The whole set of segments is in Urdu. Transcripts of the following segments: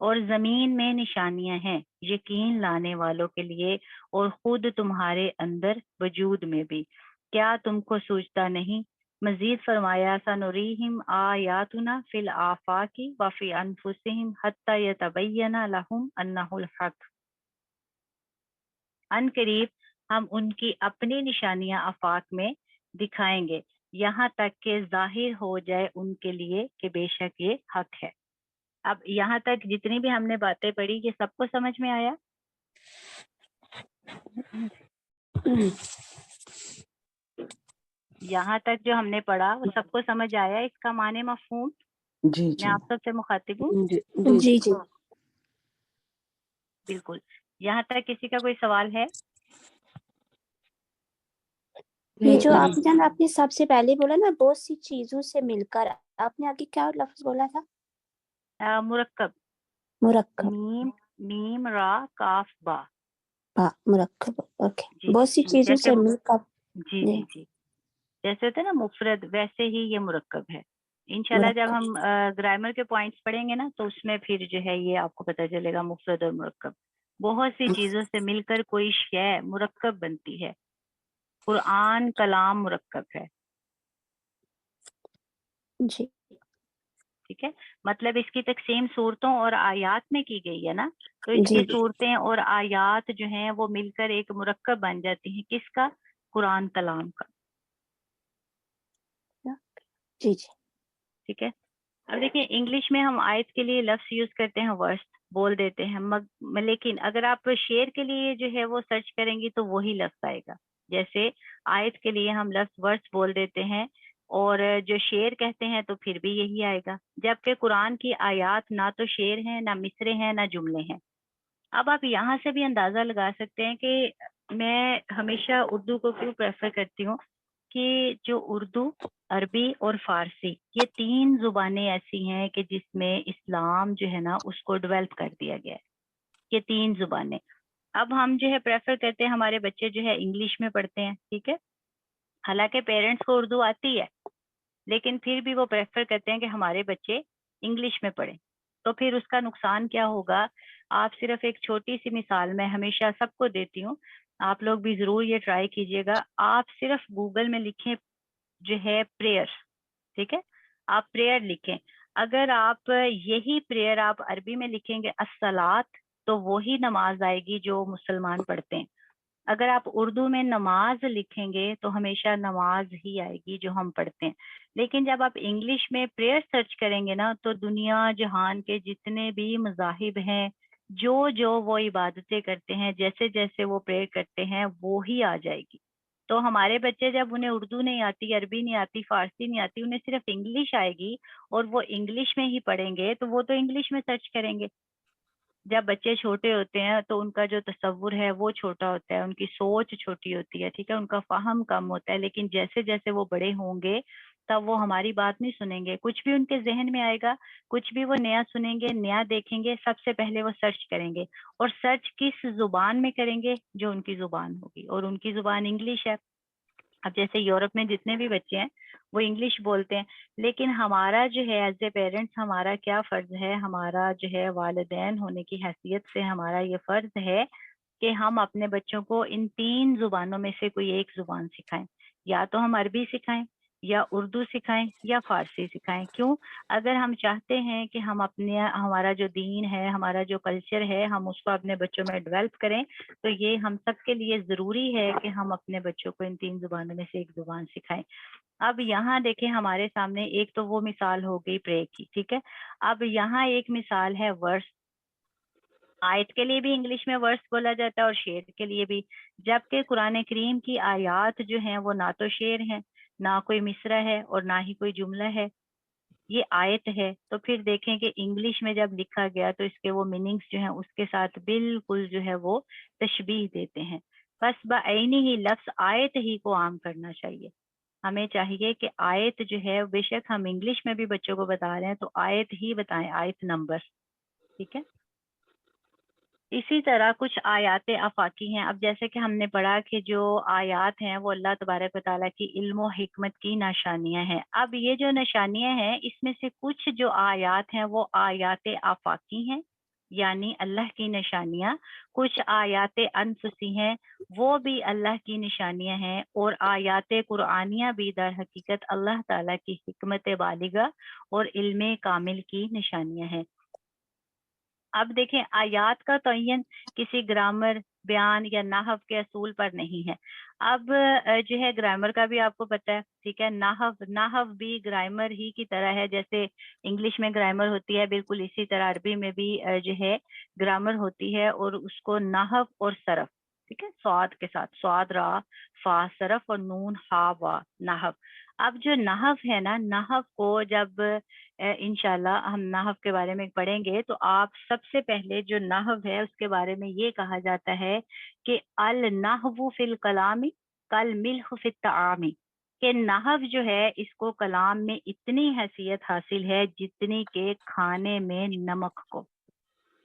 اور زمین میں نشانیاں ہیں یقین لانے والوں کے لیے اور خود تمہارے اندر وجود میں بھی، کیا تم کو سوچتا نہیں؟ مزید فرمایا سنوریہم آیاتنا فی الآفاق وفی انفسہم حتی یتبین لہم انہ الحق، ان قریب ہم ان کی اپنی نشانیاں آفاق میں دکھائیں گے یہاں تک کہ ظاہر ہو جائے ان کے لیے کہ بے شک یہ حق ہے۔ اب یہاں تک جتنی بھی ہم نے باتیں پڑھی یہ سب کو سمجھ میں آیا؟ یہاں تک جو ہم نے پڑھا وہ سب کو سمجھ آیا، اس کا معنی مفہوم؟ جی میں جی آپ سب سے مخاطب ہوں، جی جی جی جی بالکل۔ یہاں تک کسی کا کوئی سوال ہے؟ یہ جو نہیں، آپ جان آپ نے سب سے پہلے بولا نا بہت سی چیزوں سے مل کر، آپ نے آگے کیا لفظ بولا تھا؟ مرکب، مرکب، میم را کاف با۔ ہاں مرکب، اوکے، جی بہت سی جی، چیزوں جیسے سے مل کر، جی جی جی جی، جیسے ہوتا ہے نا مفرد، ویسے ہی یہ مرکب ہے۔ انشاءاللہ جب مرکب، ہم گرامر کے پوائنٹس پڑھیں گے نا تو اس میں پھر جو ہے یہ آپ کو پتہ چلے گا مفرد اور مرکب، بہت سی چیزوں سے مل کر کوئی شے مرکب بنتی ہے۔ قرآن کلام مرکب ہے، جی ٹھیک ہے، مطلب اس کی تقسیم صورتوں اور آیات میں کی گئی ہے نا، تو اس جی کی صورتیں اور آیات جو ہیں وہ مل کر ایک مرکب بن جاتی ہیں، کس کا؟ قرآن کلام کا، جی جی ٹھیک ہے۔ اب دیکھیں انگلش میں ہم آیت کے لیے لفظ یوز کرتے ہیں ورس، بول دیتے ہیں، لیکن اگر آپ شعر کے لیے جو ہے وہ سرچ کریں گی تو وہی لفظ آئے گا۔ جیسے آیت کے لیے ہم لفظ ورس بول دیتے ہیں اور جو شعر کہتے ہیں تو پھر بھی یہی آئے گا، جبکہ قرآن کی آیات نہ تو شعر ہیں، نہ مصرے ہیں، نہ جملے ہیں۔ اب آپ یہاں سے بھی اندازہ لگا سکتے ہیں کہ میں ہمیشہ اردو کو کیوں پریفر کرتی ہوں، کہ جو اردو، عربی اور فارسی یہ تین زبانیں ایسی ہیں کہ جس میں اسلام جو ہے نا اس کو ڈیولپ کر دیا گیا ہے، یہ تین زبانیں۔ اب ہم جو ہے پریفر کرتے ہیں ہمارے بچے جو ہے انگلش میں پڑھتے ہیں، ٹھیک ہے، حالانکہ پیرنٹس کو اردو آتی ہے لیکن پھر بھی وہ پریفر کرتے ہیں کہ ہمارے بچے انگلش میں پڑھیں، تو پھر اس کا نقصان کیا ہوگا؟ آپ صرف ایک چھوٹی سی مثال میں ہمیشہ سب کو دیتی ہوں، آپ لوگ بھی ضرور یہ ٹرائی کیجئے گا، آپ صرف گوگل میں لکھیں جو ہے پریئر، ٹھیک ہے، آپ پریئر لکھیں، اگر آپ یہی پریئر آپ عربی میں لکھیں گے الصلاۃ، تو وہی نماز آئے گی جو مسلمان پڑھتے ہیں۔ اگر آپ اردو میں نماز لکھیں گے تو ہمیشہ نماز ہی آئے گی جو ہم پڑھتے ہیں، لیکن جب آپ انگلش میں پریئر سرچ کریں گے نا تو دنیا جہان کے جتنے بھی مذاہب ہیں، جو وہ عبادتیں کرتے ہیں، جیسے جیسے وہ پریئر کرتے ہیں وہی آ جائے گی۔ تو ہمارے بچے جب انہیں اردو نہیں آتی، عربی نہیں آتی، فارسی نہیں آتی، انہیں صرف انگلش آئے گی اور وہ انگلش میں ہی پڑھیں گے تو وہ تو انگلش میں سرچ کریں گے۔ جب بچے چھوٹے ہوتے ہیں تو ان کا جو تصور ہے وہ چھوٹا ہوتا ہے، ان کی سوچ چھوٹی ہوتی ہے، ٹھیک ہے، ان کا فہم کم ہوتا ہے، لیکن جیسے جیسے وہ بڑے ہوں گے تب وہ ہماری بات نہیں سنیں گے، کچھ بھی ان کے ذہن میں آئے گا، کچھ بھی وہ نیا سنیں گے، نیا دیکھیں گے، سب سے پہلے وہ سرچ کریں گے، اور سرچ کس زبان میں کریں گے؟ جو ان کی زبان ہوگی، اور ان کی زبان انگلش ہے۔ اب جیسے یورپ میں جتنے بھی بچے ہیں وہ انگلش بولتے ہیں، لیکن ہمارا جو ہے ایز اے پیرنٹس ہمارا کیا فرض ہے، ہمارا جو ہے والدین ہونے کی حیثیت سے ہمارا یہ فرض ہے کہ ہم اپنے بچوں کو ان تین زبانوں میں سے کوئی ایک زبان سکھائیں، یا تو ہم عربی سکھائیں، یا اردو سکھائیں، یا فارسی سکھائیں۔ کیوں؟ اگر ہم چاہتے ہیں کہ ہم اپنے ہمارا جو دین ہے، ہمارا جو کلچر ہے، ہم اس کو اپنے بچوں میں ڈیولپ کریں تو یہ ہم سب کے لیے ضروری ہے کہ ہم اپنے بچوں کو ان تین زبانوں میں سے ایک زبان سکھائیں۔ اب یہاں دیکھیں ہمارے سامنے ایک تو وہ مثال ہو گئی پرے کی، ٹھیک ہے، اب یہاں ایک مثال ہے ورس۔ آیت کے لیے بھی انگلش میں ورس بولا جاتا ہے اور شعر کے لیے بھی، جبکہ قرآن کریم کی آیات جو ہیں وہ نہ تو شعر ہیں، نہ کوئی مصرع ہے، اور نہ ہی کوئی جملہ ہے، یہ آیت ہے۔ تو پھر دیکھیں کہ انگلش میں جب لکھا گیا تو اس کے وہ میننگز جو ہیں اس کے ساتھ بالکل جو ہے وہ تشبیہ دیتے ہیں، بس بعینی ہی لفظ آیت ہی کو عام کرنا چاہیے۔ ہمیں چاہیے کہ آیت جو ہے، بے شک ہم انگلش میں بھی بچوں کو بتا رہے ہیں تو آیت ہی بتائیں، آیت نمبر، ٹھیک ہے۔ اسی طرح کچھ آیات آفاقی ہیں، اب جیسے کہ ہم نے پڑھا کہ جو آیات ہیں وہ اللہ تبارک و تعالیٰ کی علم و حکمت کی نشانیاں ہیں۔ اب یہ جو نشانیاں ہیں اس میں سے کچھ جو آیات ہیں وہ آیات آفاقی ہیں یعنی اللہ کی نشانیاں، کچھ آیات انفسی ہیں وہ بھی اللہ کی نشانیاں ہیں، اور آیات قرآنیہ بھی در حقیقت اللہ تعالیٰ کی حکمت بالغہ اور علم کامل کی نشانیاں ہیں۔ اب دیکھیں آیات کا تعین کسی گرامر، بیان یا نحو کے اصول پر نہیں ہے۔ اب جو ہے گرامر کا بھی آپ کو پتہ ہے، ٹھیک ہے، نحو بھی گرامر ہی کی طرح ہے، جیسے انگلش میں گرامر ہوتی ہے بالکل اسی طرح عربی میں بھی جو ہے گرامر ہوتی ہے، اور اس کو نحو اور صرف، ٹھیک ہے، سواد کے ساتھ، سواد را فا صرف اور نون ہا وا نحو۔ اب جو نحو ہے نا، نحو کو جب انشاءاللہ ہم نحو کے بارے میں پڑھیں گے تو آپ سب سے پہلے جو نحو ہے اس کے بارے میں یہ کہا جاتا ہے کہ النحو فی الکلام کالملح فی الطعام، کہ نحو جو ہے اس کو کلام میں اتنی حیثیت حاصل ہے جتنی کہ کھانے میں نمک کو۔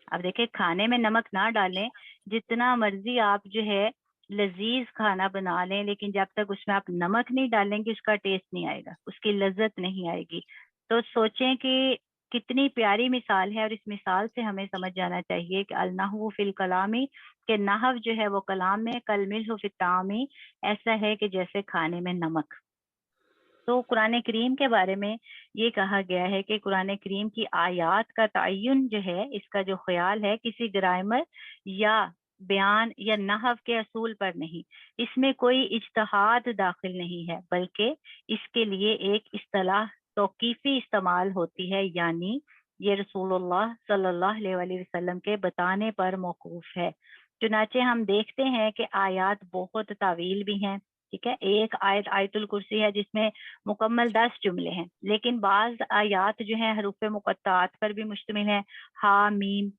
اب دیکھیں کھانے میں نمک نہ ڈالیں، جتنا مرضی آپ جو ہے لذیذ کھانا بنا لیں، لیکن جب تک اس میں آپ نمک نہیں ڈالیں گے اس کا ٹیسٹ نہیں آئے گا، اس کی لذت نہیں آئے گی۔ تو سوچیں کہ کتنی پیاری مثال ہے، اور اس مثال سے ہمیں سمجھ جانا چاہیے کہ النحو فی الکلامی، کہ نحو جو ہے وہ کلام میں کالملح فی الطعام، ایسا ہے کہ جیسے کھانے میں نمک۔ تو قرآن کریم کے بارے میں یہ کہا گیا ہے کہ قرآن کریم کی آیات کا تعین جو ہے، اس کا جو خیال ہے کسی گرامر یا بیان یا نحو کے اصول پر نہیں، اس میں کوئی اجتہاد داخل نہیں ہے، بلکہ اس کے لیے ایک اصطلاح توقیفی استعمال ہوتی ہے، یعنی یہ رسول اللہ صلی اللہ علیہ وسلم کے بتانے پر موقوف ہے۔ چنانچہ ہم دیکھتے ہیں کہ آیات بہت طویل بھی ہیں، ٹھیک ہے، ایک آیت آیت الکرسی ہے جس میں مکمل 10 جملے ہیں، لیکن بعض آیات جو ہیں حروف مقطعات پر بھی مشتمل ہے، ہا میم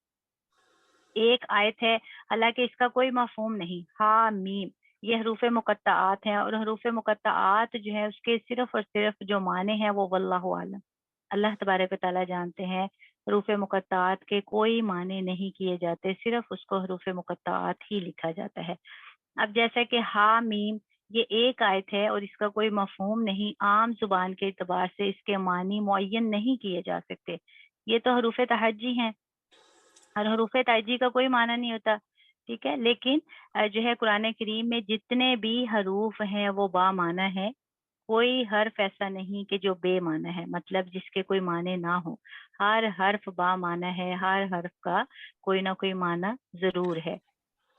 ایک آیت ہے، حالانکہ اس کا کوئی مفہوم نہیں، ہا میم یہ حروف مقطعات ہیں، اور حروف مقطعات جو ہے اس کے صرف اور صرف جو معنی ہیں وہ واللہ عالم، اللہ تبارک و تعالیٰ جانتے ہیں۔ حروف مقطعات کے کوئی معنی نہیں کیے جاتے، صرف اس کو حروف مقطعات ہی لکھا جاتا ہے۔ اب جیسا کہ ہا میم یہ ایک آیت ہے اور اس کا کوئی مفہوم نہیں، عام زبان کے اعتبار سے اس کے معنی معین نہیں کیے جا سکتے، یہ تو حروف تہجی ہیں، اور حروف تہجی کا کوئی معنی نہیں ہوتا، ٹھیک ہے، لیکن جو ہے قرآن کریم میں جتنے بھی حروف ہیں وہ با معنی ہے، کوئی حرف ایسا نہیں کہ جو بے معنی ہے، مطلب جس کے کوئی معنی نہ ہو، ہر حرف با معنی ہے، ہر حرف کا کوئی نہ کوئی معنی ضرور ہے۔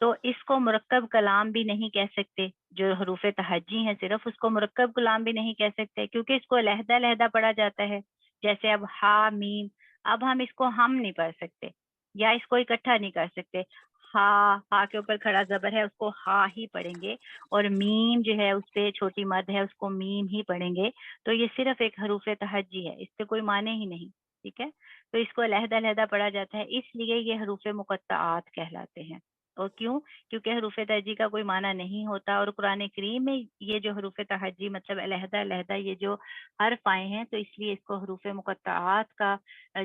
تو اس کو مرکب کلام بھی نہیں کہہ سکتے، جو حروف تہجی ہیں صرف اس کو مرکب کلام بھی نہیں کہہ سکتے، کیونکہ اس کو علیحدہ علیحدہ پڑھا جاتا ہے، جیسے اب ہا میم، اب ہم اس کو ہم نہیں پڑھ سکتے یا اس کو اکٹھا نہیں کر سکتے، ہا کے اوپر کھڑا زبر ہے اس کو ہا ہی پڑھیں گے، اور میم جو ہے اس پہ چھوٹی مد ہے اس کو میم ہی پڑھیں گے، تو یہ صرف ایک حروف تہجی ہے، اس سے کوئی معنی ہی نہیں، ٹھیک ہے، تو اس کو علیحدہ علیحدہ پڑھا جاتا ہے، اس لیے یہ حروف مقطعات کہلاتے ہیں۔ اور کیوں؟ کیونکہ حروف تہجی کا کوئی معنی نہیں ہوتا، اور قرآن کریم میں یہ جو حروف تہجی مطلب علیحدہ علیحدہ یہ جو حرف آئے ہیں، تو اس لیے اس کو حروف مقطعات کا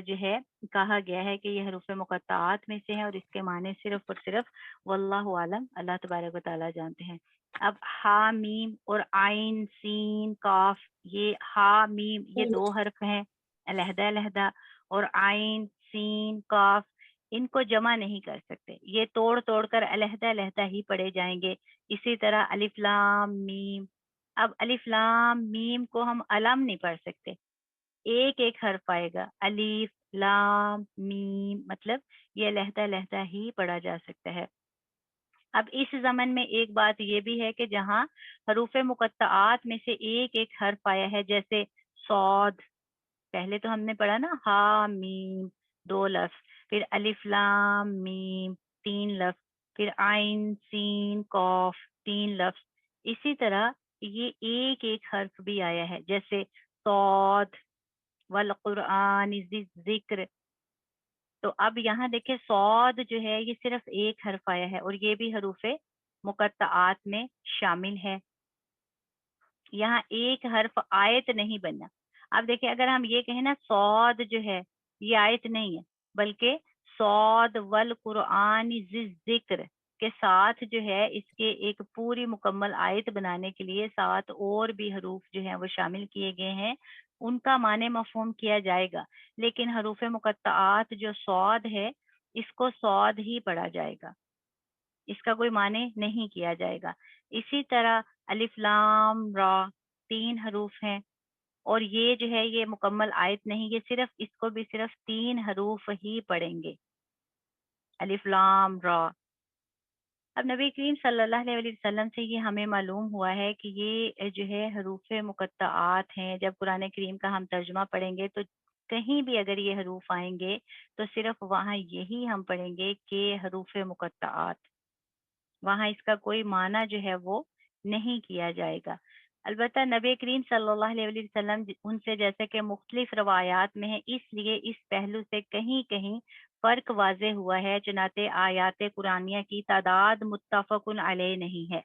جو ہے کہا گیا ہے کہ یہ حروف مقطعات میں سے ہیں، اور اس کے معنی صرف اور صرف واللہ عالم، اللہ تبارک و تعالیٰ جانتے ہیں۔ اب ہا میم اور عین سین کاف، یہ ہا میم یہ دو حرف ہیں علیحدہ علیحدہ، اور عین سین کاف ان کو جمع نہیں کر سکتے، یہ توڑ توڑ کر علیحدہ علیحدہ ہی پڑھے جائیں گے۔ اسی طرح الف لام میم، اب الف لام میم کو ہم علم نہیں پڑھ سکتے، ایک ایک حرف آئے گا، الف لام میم، مطلب یہ علیحدہ علیحدہ ہی پڑھا جا سکتا ہے۔ اب اس زمن میں ایک بات یہ بھی ہے کہ جہاں حروف مقطعات میں سے ایک ایک حرف آیا ہے، جیسے صاد، پہلے تو ہم نے پڑھا نا ہا میم 2 لفظ، پھر الف لام میم 3 لفظ، پھر عین سین قاف 3 لفظ، اسی طرح یہ ایک ایک حرف بھی آیا ہے، جیسے صاد والقرآن ذی الذکر، تو اب یہاں دیکھیں صاد جو ہے یہ صرف ایک حرف آیا ہے، اور یہ بھی حروف مقطعات میں شامل ہے، یہاں ایک حرف آیت نہیں بننا۔ اب دیکھیں اگر ہم یہ کہیں نا صاد جو ہے یہ آیت نہیں ہے، بلکہ صاد والقرآن ذی الذکر کے ساتھ جو ہے اس کے ایک پوری مکمل آیت بنانے کے لیے 7 اور بھی حروف جو ہیں وہ شامل کیے گئے ہیں، ان کا معنی مفہوم کیا جائے گا، لیکن حروف مقطعات جو صاد ہے اس کو صاد ہی پڑھا جائے گا، اس کا کوئی معنی نہیں کیا جائے گا۔ اسی طرح الف لام را 3 حروف ہیں، اور یہ جو ہے یہ مکمل آیت نہیں، یہ صرف اس کو بھی صرف 3 حروف ہی پڑھیں گے، الف لام را۔ اب نبی کریم صلی اللہ علیہ وسلم سے یہ ہمیں معلوم ہوا ہے کہ یہ جو ہے حروف مقطعات ہیں۔ جب قرآن کریم کا ہم ترجمہ پڑھیں گے تو کہیں بھی اگر یہ حروف آئیں گے تو صرف وہاں یہی ہم پڑھیں گے کہ حروف مقطعات، وہاں اس کا کوئی معنی جو ہے وہ نہیں کیا جائے گا۔ البتہ نبی کریم صلی اللہ علیہ وسلم ان سے جیسے کہ مختلف روایات میں ہے، اس لیے اس پہلو سے کہیں کہیں فرق واضح ہوا ہے، چنانچہ آیات قرآنیہ کی تعداد متفق علیہ نہیں ہے۔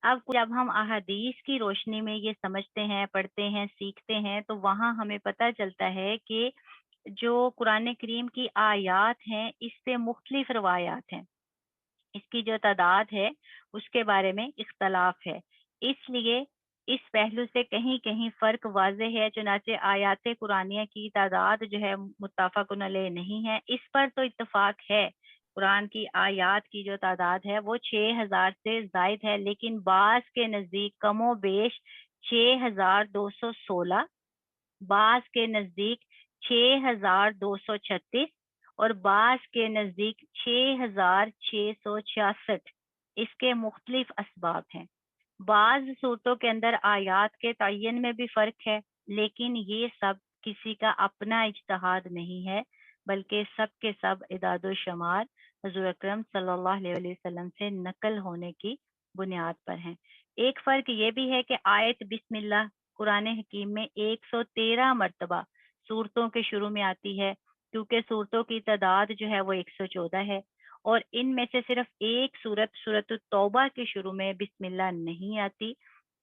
اب جب ہم احادیث کی روشنی میں یہ سمجھتے ہیں، پڑھتے ہیں، سیکھتے ہیں، تو وہاں ہمیں پتہ چلتا ہے کہ جو قرآن کریم کی آیات ہیں اس سے مختلف روایات ہیں، اس کی جو تعداد ہے اس کے بارے میں اختلاف ہے، اس لیے اس پہلو سے کہیں کہیں فرق واضح ہے، چنانچہ آیات قرآنیہ کی تعداد جو ہے متفق علیہ نہیں ہے۔ اس پر تو اتفاق ہے، قرآن کی آیات کی جو تعداد ہے وہ 6000 سے زائد ہے، لیکن بعض کے نزدیک کم و بیش 6216، بعض کے نزدیک 6236 اور بعض کے نزدیک 6666۔ اس کے مختلف اسباب ہیں۔ بعض صورتوں کے اندر آیات کے تعین میں بھی فرق ہے، لیکن یہ سب کسی کا اپنا اجتہاد نہیں ہے، بلکہ سب کے سب اعداد و شمار حضور اکرم صلی اللہ علیہ وسلم سے نقل ہونے کی بنیاد پر ہیں۔ ایک فرق یہ بھی ہے کہ آیت بسم اللہ قرآن حکیم میں 113 مرتبہ صورتوں کے شروع میں آتی ہے، کیونکہ صورتوں کی تعداد جو ہے وہ 114 ہے، اور ان میں سے صرف ایک سورت التوبہ کے شروع میں بسم اللہ نہیں آتی۔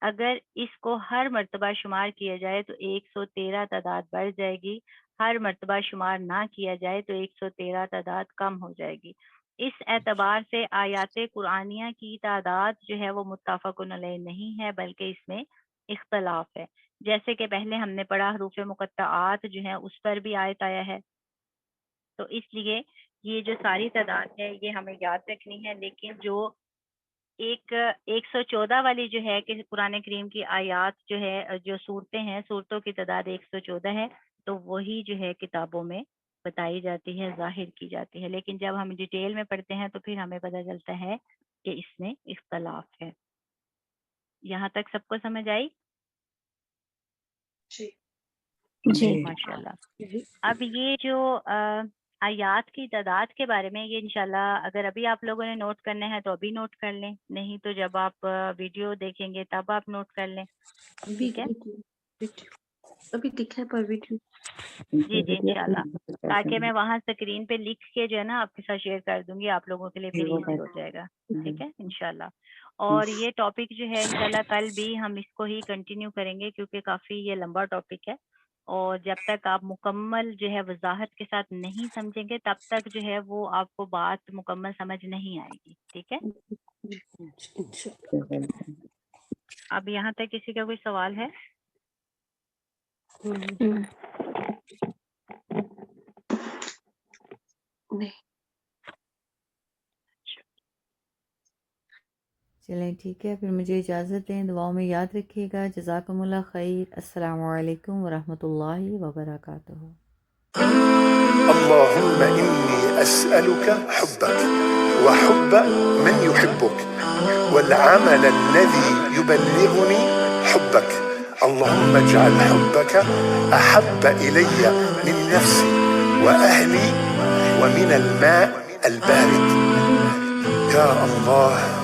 اگر اس کو ہر مرتبہ شمار کیا جائے تو 113 تعداد بڑھ جائے گی، ہر مرتبہ شمار نہ کیا جائے تو 113 تعداد کم ہو جائے گی۔ اس اعتبار سے آیات قرآنیہ کی تعداد جو ہے وہ متفق علیہ نہیں ہے، بلکہ اس میں اختلاف ہے۔ جیسے کہ پہلے ہم نے پڑھا حروف مقطعات جو ہیں اس پر بھی آیت آیا ہے، تو اس لیے یہ جو ساری تعداد ہے یہ ہمیں یاد رکھنی ہے، لیکن جو 114 والی جو ہے کہ قرآن کریم کی آیات جو ہے، جو صورتیں ہیں، صورتوں کی تعداد 114 ہے، تو وہی جو ہے کتابوں میں بتائی جاتی ہے، ظاہر کی جاتی ہے، لیکن جب ہم ڈیٹیل میں پڑھتے ہیں تو پھر ہمیں پتہ چلتا ہے کہ اس میں اختلاف ہے۔ یہاں تک سب کو سمجھ آئی؟ جی ماشاءاللہ۔ اب یہ جو آیات کی تعداد کے بارے میں، یہ انشاءاللہ اگر ابھی آپ لوگوں نے نوٹ کرنا ہے تو ابھی نوٹ کر لیں، نہیں تو جب آپ ویڈیو دیکھیں گے تب آپ نوٹ کر لیں، ٹھیک ہے؟ ابھی دکھا پر ویڈیو۔ جی جی انشاءاللہ، تاکہ میں وہاں اسکرین پہ لکھ کے جو ہے نا آپ کے ساتھ شیئر کر دوں گی، آپ لوگوں کے لیے پھر ایزی ہو جائے گا، ٹھیک ہے انشاءاللہ۔ اور یہ ٹاپک جو ہے انشاءاللہ کل بھی ہم اس کو ہی کنٹینیو کریں گے، کیونکہ کافی یہ لمبا ٹاپک ہے، اور جب تک آپ مکمل جو ہے وضاحت کے ساتھ نہیں سمجھیں گے تب تک جو ہے وہ آپ کو بات مکمل سمجھ نہیں آئے گی، ٹھیک ہے؟ اب یہاں تک کسی کا کوئی سوال ہے؟ چلیں ٹھیک ہے، پھر مجھے اجازت دیں، دعاؤں میں یاد رکھیے گا۔ جزاکم اللہ خیر، السلام علیکم ورحمۃ اللہ وبرکاتہ۔ اللهم إني أسألك حبك وحب من يحبك والعمل الذي يبلغني حبك. اللهم اجعل حبك أحب إلي من نفسي وأهلي ومن الماء البارد يا الله.